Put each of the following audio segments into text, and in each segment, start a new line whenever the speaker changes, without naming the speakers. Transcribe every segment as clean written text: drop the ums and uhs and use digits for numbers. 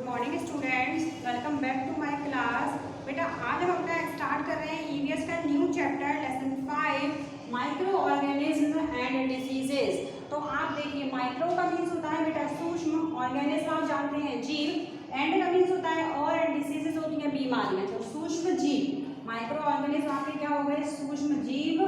Morning students, welcome back to my class. बेटा आज हम अपना स्टार्ट कर रहे हैं ईवीएस का new chapter lesson 5 micro organism and diseases. तो आप देखिए माइक्रो का मीन्स होता है बेटा सूक्ष्म, ऑर्गेनिज्म आप जानते हैं जीव, एंड का मीन्स होता है और, एंड डिसीजेस होती है बीमारियां। तो सूक्ष्म जीव, माइक्रो ऑर्गेनिज्म आपके क्या हो गए सूक्ष्म जीव,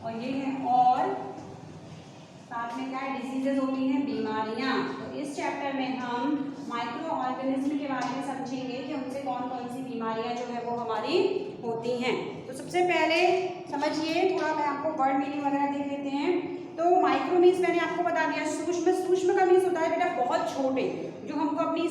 और ये है और साथ में क्या है डिसीजेज होती हैं बीमारियां। तो इस चैप्टर में हम माइक्रो ऑर्गेनिज्म के बारे में समझेंगे कि उनसे कौन कौन सी बीमारियां जो है वो हमारी होती हैं। तो सबसे पहले समझिए, थोड़ा मैं आपको वर्ड मीनिंग वगैरह देख लेते हैं। तो माइक्रो मीन्स मैंने आपको बता दिया सूक्ष्म, सूक्ष्म का मीन्स होता है बेटा बहुत छोटे, जो हमको अपनी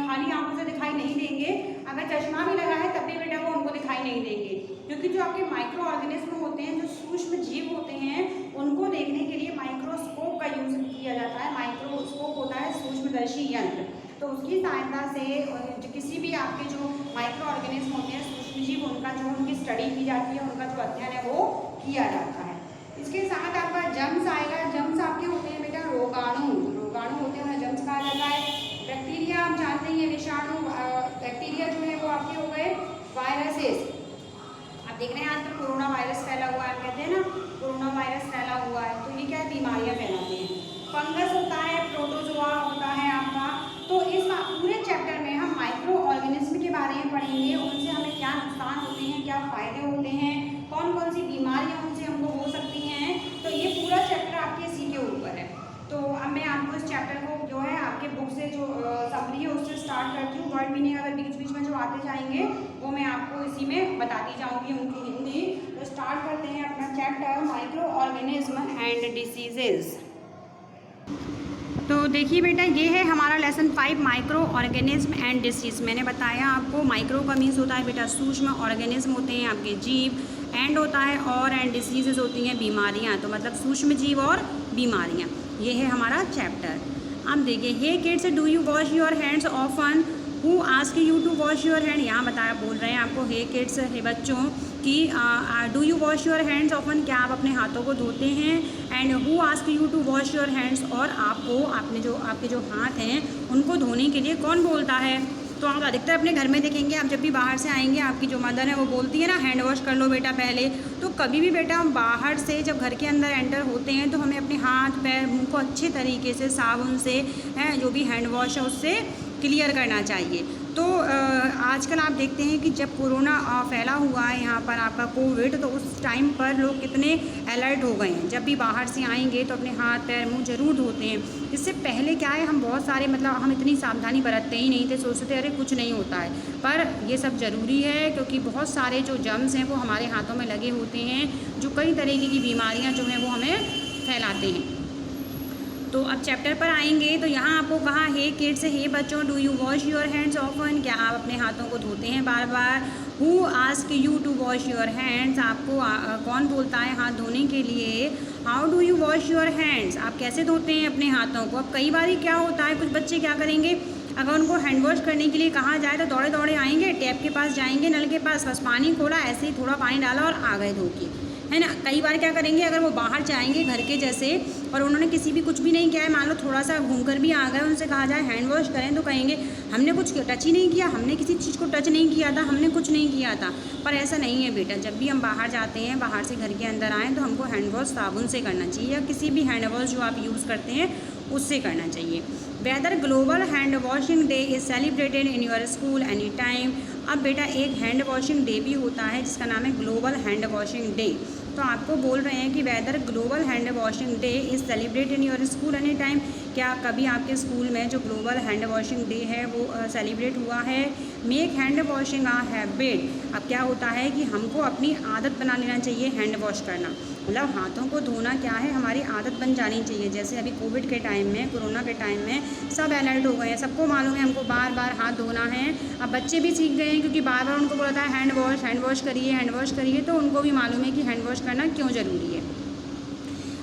खाली आंखों से दिखाई नहीं देंगे। अगर चश्मा भी लगा है तब भी बेटा वो हमको दिखाई नहीं देंगे, क्योंकि जो आपके माइक्रो ऑर्गेनिज्म होते हैं, जो सूक्ष्म जीव होते हैं, उनको देखने के लिए माइक्रोस्कोप का यूज किया जाता है। माइक्रोस्कोप होता है सूक्ष्मदर्शी यंत्र, तो उसकी सहायता से किसी भी आपके जो माइक्रो ऑर्गेनिज्म होते हैं सूक्ष्म जीव, उनका जो उनकी स्टडी की जाती है, उनका जो अध्ययन है वो किया जाता है। इसके साथ आपका जम्स आएगा। जम्स आपके होते हैं बेटा रोगाणु, रोगाणु होते हैं जम्स कहा जाता है। बैक्टीरिया आप जानते हैं विषाणु, बैक्टीरिया जो है वो आपके हो गए वायरसेस। आप देख रहे हैं आजकल कोरोना वायरस फैला हुआ है, कहते हैं ना कोरोना वायरस फैला हुआ है, तो ये क्या है बीमारियां फैलाते हैं। फंगस होता है, प्रोटोजोआ होता है आपका। तो इस पूरे चैप्टर में हम माइक्रो ऑर्गेनिज्म के बारे में पढ़ेंगे, उनसे हमें क्या नुकसान होते हैं, क्या फायदे होते हैं, कौन कौन सी बीमारियां उनसे हमको हो सकती हैं। तो ये पूरा चैप्टर आपके इसी के ऊपर है। तो अब मैं आपको इस चैप्टर को जो है आपके बुक से जो समरी है उससे स्टार्ट करती हूँ। वर्ड मीनिंग अगर बीच बीच में जो आते जाएंगे वो मैं आपको इसी में बताती जाऊँगी उनकी हिंदी। तो स्टार्ट करते हैं अपना chapter micro organism and diseases. तो देखिए बेटा ये है हमारा lesson 5 micro organism and disease. मैंने बताया आपको माइक्रो का मीन्स होता है बेटा सूक्ष्म, ऑर्गेनिज्म होते हैं आपके जीव, एंड होता है और, एंड डिसीजेज होती हैं बीमारियां। तो मतलब सूक्ष्म जीव और बीमारियां, ये है हमारा चैप्टर। अब देखिए hey kids do you wash your hands often, who ask you to wash your hand. यहाँ बताया बोल रहे हैं आपको हे किड्स, हे बच्चों कि do you wash your hands often, क्या आप अपने हाथों को धोते हैं। And who ask you to wash your hands, और आपको आपके जो हाथ हैं उनको धोने के लिए कौन बोलता है। तो आप अधिकतर अपने घर में देखेंगे, आप जब भी बाहर से आएंगे आपकी जो मदर है वो बोलती है ना हैंड वॉश कर लो बेटा पहले। तो कभी भी बेटा हम बाहर से जब घर के अंदर एंटर होते हैं तो हमें अपने हाथ पैर मुंह को अच्छे तरीके से साबुन से जो भी हैंड वॉश है उससे क्लियर करना चाहिए। तो आजकल आप देखते हैं कि जब कोरोना फैला हुआ है यहाँ पर आपका कोविड, तो उस टाइम पर लोग कितने अलर्ट हो गए हैं। जब भी बाहर से आएंगे तो अपने हाथ पैर मुंह जरूर धोते हैं। इससे पहले क्या है हम बहुत सारे हम इतनी सावधानी बरतते ही नहीं थे, सोचते थे अरे कुछ नहीं होता है, पर ये सब ज़रूरी है क्योंकि बहुत सारे जो जर्म्स हैं वो हमारे हाथों में लगे होते हैं, जो कई तरीके की बीमारियाँ जो हैं वो हमें फैलाते हैं। तो अब चैप्टर पर आएंगे तो यहाँ आपको कहा हे किड्स, हे बच्चों do you wash your hands often, क्या आप अपने हाथों को धोते हैं बार बार। Who ask you to wash your hands, आपको कौन बोलता है हाथ धोने के लिए। How do you wash your hands, आप कैसे धोते हैं अपने हाथों को। अब कई बार क्या होता है, कुछ बच्चे क्या करेंगे, अगर उनको हैंड वॉश करने के लिए कहा जाए तो दौड़े दौड़े आएंगे, टैप के पास जाएंगे, नल के पास, बस पानी खोला, ऐसे ही थोड़ा पानी डाला और आ गए धो के, है ना। कई बार क्या करेंगे, अगर वो बाहर जाएंगे घर के जैसे और उन्होंने किसी भी कुछ भी नहीं किया है, मान लो थोड़ा सा घूमकर भी आ गए, उनसे कहा जाए हैंड वॉश करें तो कहेंगे हमने कुछ टच ही नहीं किया, हमने किसी चीज़ को टच नहीं किया था, हमने कुछ नहीं किया था। पर ऐसा नहीं है बेटा, जब भी हम बाहर जाते हैं, बाहर से घर के अंदर आएँ तो हमको हैंड वॉश साबुन से करना चाहिए या किसी भी हैंड वॉश जो आप यूज़ करते हैं उससे करना चाहिए। Whether global hand washing day is celebrated in your school any time. अब बेटा एक हैंड वॉशिंग डे भी होता है जिसका नाम है ग्लोबल हैंड वॉशिंग डे। तो आपको बोल रहे हैं कि whether global hand washing day is celebrated in your school any time, क्या कभी आपके स्कूल में जो ग्लोबल हैंड वॉशिंग डे है वो सेलिब्रेट हुआ है। मेक हैंड वॉशिंग आ हैबिट, अब क्या होता है कि हमको अपनी आदत बना लेना चाहिए हैंड वॉश करना, मतलब हाथों को धोना क्या है हमारी आदत बन जानी चाहिए। जैसे अभी कोविड के टाइम में, कोरोना के टाइम में सब अलर्ट हो गए हैं, सबको मालूम है हमको बार बार हाथ धोना है। अब बच्चे भी सीख गए हैं क्योंकि बार बार उनको बोला था हैंड वॉश करिए, हैंड वॉश करिए, तो उनको भी मालूम है कि हैंड वॉश करना क्यों ज़रूरी है।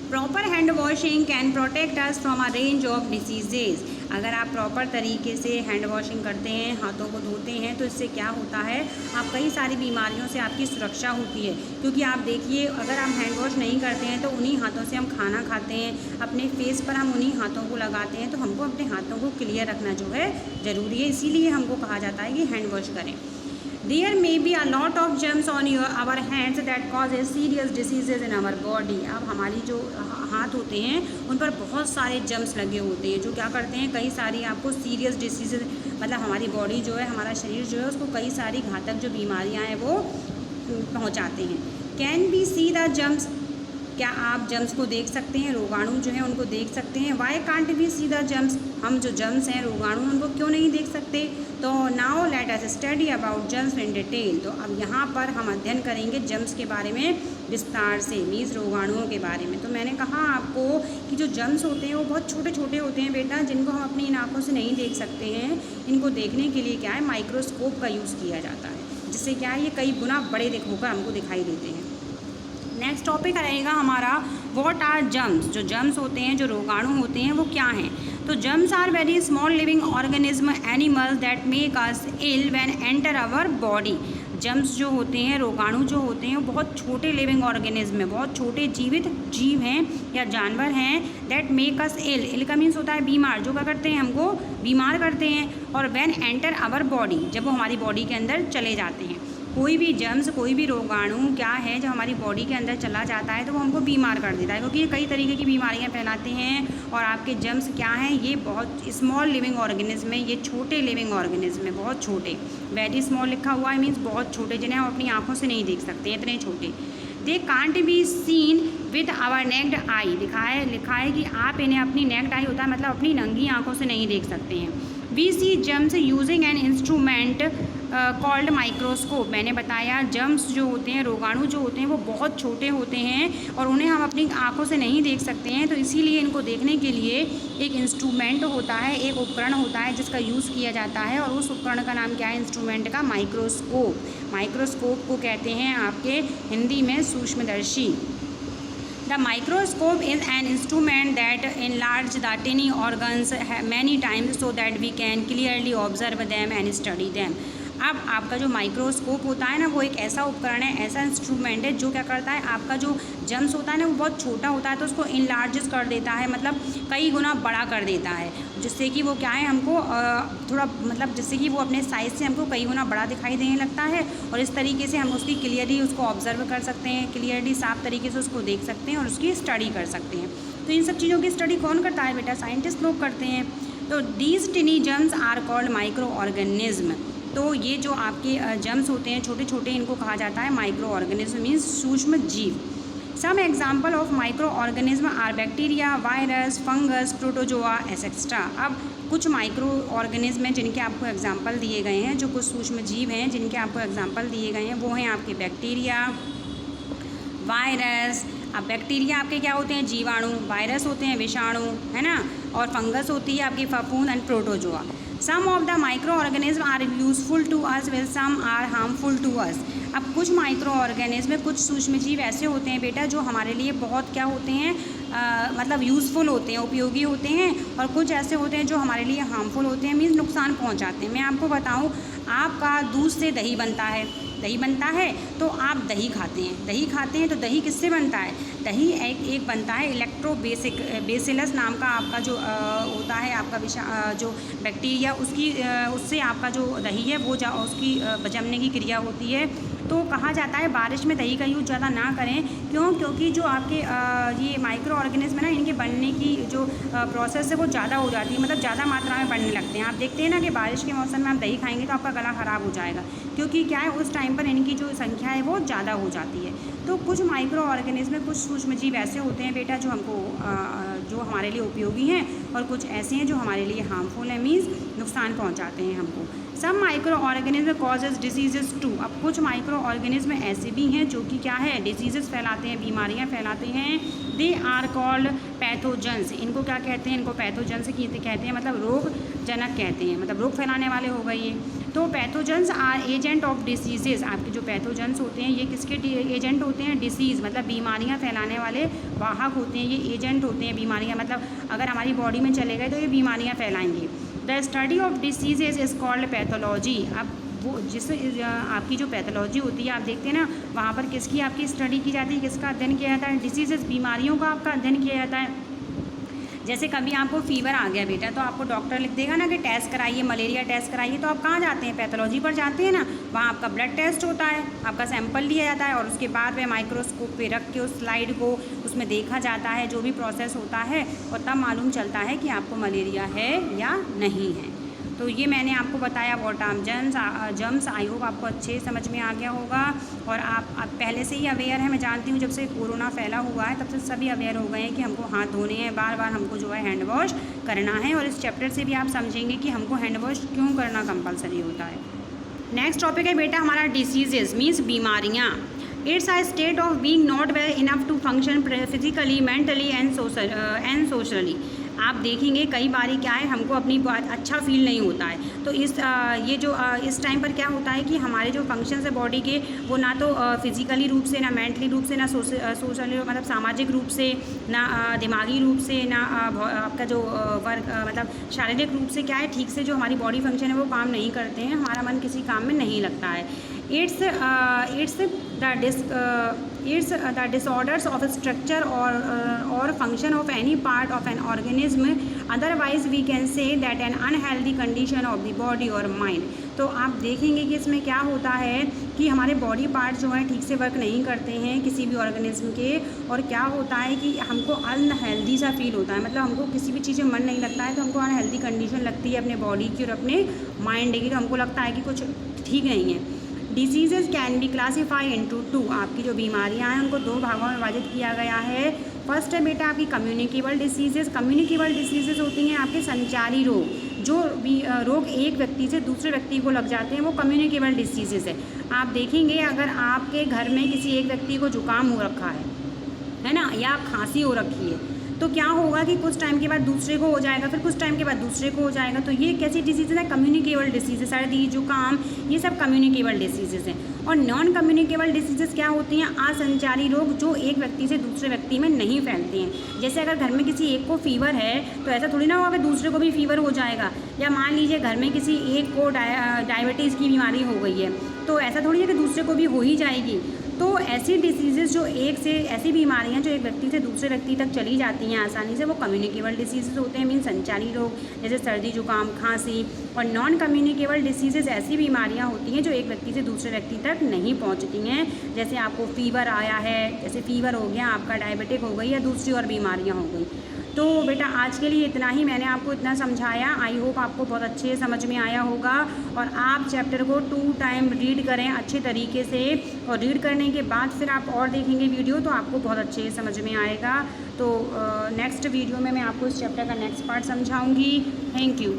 Proper hand washing can protect us from a range of diseases. अगर आप प्रॉपर तरीके से हैंड वॉशिंग करते हैं, हाथों को धोते हैं, तो इससे क्या होता है, आप कई सारी बीमारियों से आपकी सुरक्षा होती है। क्योंकि आप देखिए, अगर हम हैंड वॉश नहीं करते हैं तो उन्हीं हाथों से हम खाना खाते हैं, अपने फेस पर हम उन्हीं हाथों को लगाते हैं, तो हमको अपने हाथों को क्लियर रखना जो है ज़रूरी है। इसीलिए हमको कहा जाता है कि हैंड वॉश करें। There may be a lot of germs on our hands that causes serious diseases in our body। अब हमारी जो हाथ होते हैं उन पर बहुत सारे जर्म्स लगे होते हैं जो क्या करते हैं, कई सारी आपको सीरियस डिसीजेज, मतलब हमारी बॉडी जो है, हमारा शरीर जो है, उसको कई सारी घातक जो बीमारियां हैं वो पहुंचाते हैं। Can we see the germs, क्या आप जर्म्स को देख सकते हैं, रोगाणु जो है उनको देख सकते हैं। Why can't we see the germs, हम जो जर्म्स हैं, रोगाणु, उनको क्यों नहीं देख सकते। तो now let us study about germs in detail. तो अब यहाँ पर हम अध्ययन करेंगे जर्म्स के बारे में विस्तार से, मीन्स रोगाणुओं के बारे में। तो मैंने कहा आपको कि जो जर्म्स होते हैं वो बहुत छोटे छोटे होते हैं बेटा, जिनको हम अपनी इन आँखों से नहीं देख सकते हैं। इनको देखने के लिए क्या है, माइक्रोस्कोप का यूज़ किया जाता है, जिससे क्या है, ये कई गुना बड़े होकर हमको दिखाई देते हैं। नेक्स्ट टॉपिक रहेगा हमारा व्हाट आर जर्म्स। जो जर्म्स होते हैं, जो रोगाणु होते हैं, वो क्या हैं। तो germs are very small living organism animals that make us ill when enter our body. Germs जो होते हैं, रोगाणु जो होते हैं, वो बहुत छोटे लिविंग ऑर्गेनिज्म हैं, बहुत छोटे जीवित जीव हैं या जानवर हैं। दैट मेक अस इल, इल का मीन्स होता है बीमार, जो क्या करते हैं, हमको बीमार करते हैं। और व्हेन एंटर आवर बॉडी, जब वो हमारी बॉडी के अंदर चले जाते हैं। कोई भी जर्म्स, कोई भी रोगाणु क्या है, जब हमारी बॉडी के अंदर चला जाता है तो वो हमको बीमार कर देता है, क्योंकि ये कई तरीके की बीमारियां फैलाते हैं। और आपके जर्म्स क्या हैं, ये बहुत स्मॉल लिविंग ऑर्गेनिज्म है, ये छोटे लिविंग ऑर्गेनिज्म है, बहुत छोटे। वेरी स्मॉल लिखा हुआ है, मीन्स बहुत छोटे, जिन्हें हम अपनी आँखों से नहीं देख सकते, इतने छोटे। They can't be seen with our naked eye, लिखा है कि आप इन्हें अपनी नेक्ड आई होता है, मतलब अपनी नंगी आँखों से नहीं देख सकते हैं। We see germs using an instrument called microscope. मैंने बताया जर्म्स जो होते हैं, रोगाणु जो होते हैं, वो बहुत छोटे होते हैं और उन्हें हम अपनी आँखों से नहीं देख सकते हैं। तो इसीलिए इनको देखने के लिए एक इंस्ट्रूमेंट होता है, एक उपकरण होता है जिसका यूज़ किया जाता है। और उस उपकरण का नाम क्या है, इंस्ट्रूमेंट का, माइक्रोस्कोप। माइक्रोस्कोप को कहते हैं आपके हिंदी में सूक्ष्मदर्शी। The microscope is an instrument that enlarges the tiny organs many times so that we can clearly observe them and study them। अब आपका जो माइक्रोस्कोप होता है ना, वो एक ऐसा उपकरण है, ऐसा इंस्ट्रूमेंट है जो क्या करता है, आपका जो जर्म्स होता है ना, वो बहुत छोटा होता है, तो उसको इनलार्ज कर देता है, मतलब कई गुना बड़ा कर देता है, जिससे कि वो क्या है, हमको थोड़ा, मतलब जिससे कि वो अपने साइज़ से हमको कई गुना बड़ा दिखाई देने लगता है। और इस तरीके से हम उसकी क्लियरली उसको ऑब्जर्व कर सकते हैं, क्लियरली साफ तरीके से उसको देख सकते हैं और उसकी स्टडी कर सकते हैं। तो इन सब चीज़ों की स्टडी कौन करता है बेटा, साइंटिस्ट लोग करते हैं। तो these tiny germs are called micro organism. तो ये जो आपके जर्म्स होते हैं छोटे छोटे, इनको कहा जाता है माइक्रो ऑर्गेनिज्म, मीन्स सूक्ष्म जीव। Some example of micro organism are bacteria, virus, fungus, protozoa etcetera. अब कुछ माइक्रो ऑर्गेनिज्म हैं जिनके आपको एग्जाम्पल दिए गए हैं, जो कुछ सूक्ष्म जीव हैं जिनके आपको एग्जाम्पल दिए गए हैं, वो हैं आपके बैक्टीरिया, वायरस। अब बैक्टीरिया आपके क्या होते हैं, जीवाणु, वायरस होते हैं विषाणु, है ना, और फंगस होती है आपकी फफूंद and protozoa. Some of the micro organism are useful to us while some are harmful to us. अब कुछ माइक्रो ऑर्गेनिज्म, कुछ सूक्ष्मजीव ऐसे होते हैं बेटा जो हमारे लिए बहुत क्या होते हैं, मतलब यूज़फुल होते हैं, उपयोगी होते हैं। और कुछ ऐसे होते हैं जो हमारे लिए हार्मफुल होते हैं, मीन्स नुकसान पहुंचाते हैं। मैं आपको बताऊं, आपका दूध से दही बनता है, दही बनता है तो आप दही खाते हैं, दही खाते हैं तो दही किससे बनता है, दही एक बनता है बेसिलस नाम का आपका जो होता है आपका जो बैक्टीरिया, उससे आपका जो दही है वो उसकी जमने की क्रिया होती है। तो कहा जाता है बारिश में दही का यूज़ ज़्यादा ना करें, क्यों, क्योंकि जो आपके ये माइक्रो ऑर्गेनिज्म है ना, इनके बनने की जो प्रोसेस है वो ज़्यादा हो जाती है, मतलब ज़्यादा मात्रा में बनने लगते हैं। आप देखते हैं ना कि बारिश के मौसम में आप दही खाएंगे तो आपका गला ख़राब हो जाएगा, क्योंकि क्या है, उस टाइम पर इनकी जो संख्या है वो ज़्यादा हो जाती है। तो कुछ माइक्रो ऑर्गेनिज्म, कुछ सूक्ष्मजीव ऐसे होते हैं बेटा जो हमको जो हमारे लिए उपयोगी हैं, और कुछ ऐसे हैं जो हमारे लिए हार्मफुल हैं, मीन्स नुकसान पहुँचाते हैं हमको। Some micro organism causes diseases too. अब कुछ माइक्रो ऑर्गेनिज्म ऐसे भी हैं जो कि क्या है, डिजीज़ेस फैलाते हैं, बीमारियां फैलाते हैं। They are called pathogens. इनको क्या कहते हैं, इनको पैथोजेंस कहते हैं, मतलब रोगजनक कहते हैं, मतलब रोग फैलाने वाले हो गए ये। तो pathogens are agent of diseases. आपके जो पैथोजेंस होते हैं ये किसके एजेंट होते हैं, डिसीज़ मतलब बीमारियां फैलाने वाले वाहक होते हैं, ये एजेंट होते हैं बीमारियां, मतलब अगर हमारी बॉडी में चले गए तो ये बीमारियां फैलाएंगे। The study of diseases is called pathology. अब वो जिस आपकी जो पैथोलॉजी होती है, आप देखते हैं ना वहाँ पर किसकी आपकी स्टडी की जाती है, किसका अध्ययन किया जाता है, डिसीजेज बीमारियों का आपका अध्ययन किया जाता है। जैसे कभी आपको फीवर आ गया बेटा, तो आपको डॉक्टर लिख देगा ना कि टेस्ट कराइए, मलेरिया टेस्ट कराइए, तो आप कहाँ जाते हैं, पैथोलॉजी पर जाते हैं ना। वहाँ आपका ब्लड टेस्ट होता है, आपका सैंपल लिया जाता है और उसके बाद में माइक्रोस्कोप पे रख के उस स्लाइड को उसमें देखा जाता है, जो भी प्रोसेस होता है, और तब मालूम चलता है कि आपको मलेरिया है या नहीं है। तो ये मैंने आपको बताया what are germs. I hope आपको अच्छे समझ में आ गया होगा और आप पहले से ही अवेयर है। मैं जानती हूँ जब से कोरोना फैला हुआ है तब से सभी अवेयर हो गए हैं कि हमको हाथ धोने हैं, बार बार हमको जो है हैंड वॉश करना है। और इस चैप्टर से भी आप समझेंगे कि हमको हैंड वॉश क्यों करना कंपलसरी होता है। नेक्स्ट टॉपिक है बेटा हमारा डिसीजेज मीन्स बीमारियाँ। It's a state of being not well enough to function physically, mentally and socially. आप देखेंगे कई बारी क्या है, हमको अपनी बात अच्छा फील नहीं होता है। तो इस टाइम पर क्या होता है कि हमारे जो फंक्शंस है बॉडी के, वो ना तो फिजिकली रूप से, ना मेंटली रूप से, ना सोशली मतलब सामाजिक रूप से, ना दिमागी रूप से, ना आपका जो वर्क मतलब शारीरिक रूप से क्या है, ठीक से जो हमारी बॉडी फंक्शन है वो काम नहीं करते हैं, हमारा मन किसी काम में नहीं लगता है। It's the disorders of structure or function of any part of an organism, otherwise we can say that an unhealthy condition of the body or mind। तो आप देखेंगे कि इसमें क्या होता है कि हमारे बॉडी पार्ट जो हैं ठीक से वर्क नहीं करते हैं किसी भी ऑर्गेनिज्म के, और क्या होता है कि हमको अनहेल्दी सा फील होता है, मतलब हमको किसी भी चीज़ में मन नहीं लगता है, तो हमको अनहेल्दी कंडीशन लगती है अपने बॉडी की और अपने माइंड की, तो हमको लगता है कि कुछ ठीक नहीं है। Diseases can be classify into 2। आपकी जो बीमारियां हैं उनको 2 भागों में विभाजित किया गया है। फर्स्ट है बेटा आपकी कम्युनिकेबल डिसीजेज। कम्युनिकेबल डिसीजेज होती हैं आपके संचारी रोग, जो भी रोग एक व्यक्ति से दूसरे व्यक्ति को लग जाते हैं, वो कम्युनिकेबल डिसीजेज है। आप देखेंगे अगर आपके घर में किसी एक व्यक्ति को जुकाम हो रखा है ना, या खांसी हो रखी है, तो क्या होगा कि कुछ टाइम के बाद दूसरे को हो जाएगा, फिर कुछ टाइम के बाद दूसरे को हो जाएगा। तो ये कैसी डिसीज़ है, कम्युनिकेबल डिसीज़ है। सर्दी, जुकाम, ये सब कम्युनिकेबल डिसीज़ हैं। और नॉन कम्युनिकेबल डिसीज़ क्या होती हैं, असंचारी रोग, जो एक व्यक्ति से दूसरे व्यक्ति में नहीं फैलते हैं। जैसे अगर घर में किसी एक को फीवर है तो ऐसा थोड़ी ना होगा कि दूसरे को भी फीवर हो जाएगा, या मान लीजिए घर में किसी एक को डायबिटीज़ की बीमारी हो गई है, तो ऐसा थोड़ी है कि दूसरे को भी हो ही जाएगी। तो ऐसी डिसीजेज़ जो ऐसी बीमारियां जो एक व्यक्ति से दूसरे व्यक्ति तक चली जाती हैं आसानी से, वो कम्युनिकेबल डिसीजेज़ होते हैं, मीन संचारी रोग, जैसे सर्दी, जुकाम, खांसी। और नॉन कम्युनिकेबल डिसीजेज़ ऐसी बीमारियां होती हैं जो एक व्यक्ति से दूसरे व्यक्ति तक नहीं पहुंचती हैं। जैसे आपको फीवर आया है, जैसे फीवर हो गया आपका, डायबिटिक हो गई, या दूसरी और बीमारियाँ हो गई। तो बेटा आज के लिए इतना ही, मैंने आपको इतना समझाया। आई होप आपको बहुत अच्छे समझ में आया होगा। और आप चैप्टर को 2 टाइम रीड करें अच्छे तरीके से, और रीड करने के बाद फिर आप और देखेंगे वीडियो, तो आपको बहुत अच्छे समझ में आएगा। तो नेक्स्ट वीडियो में मैं आपको इस चैप्टर का नेक्स्ट पार्ट समझाऊंगी। Thank you.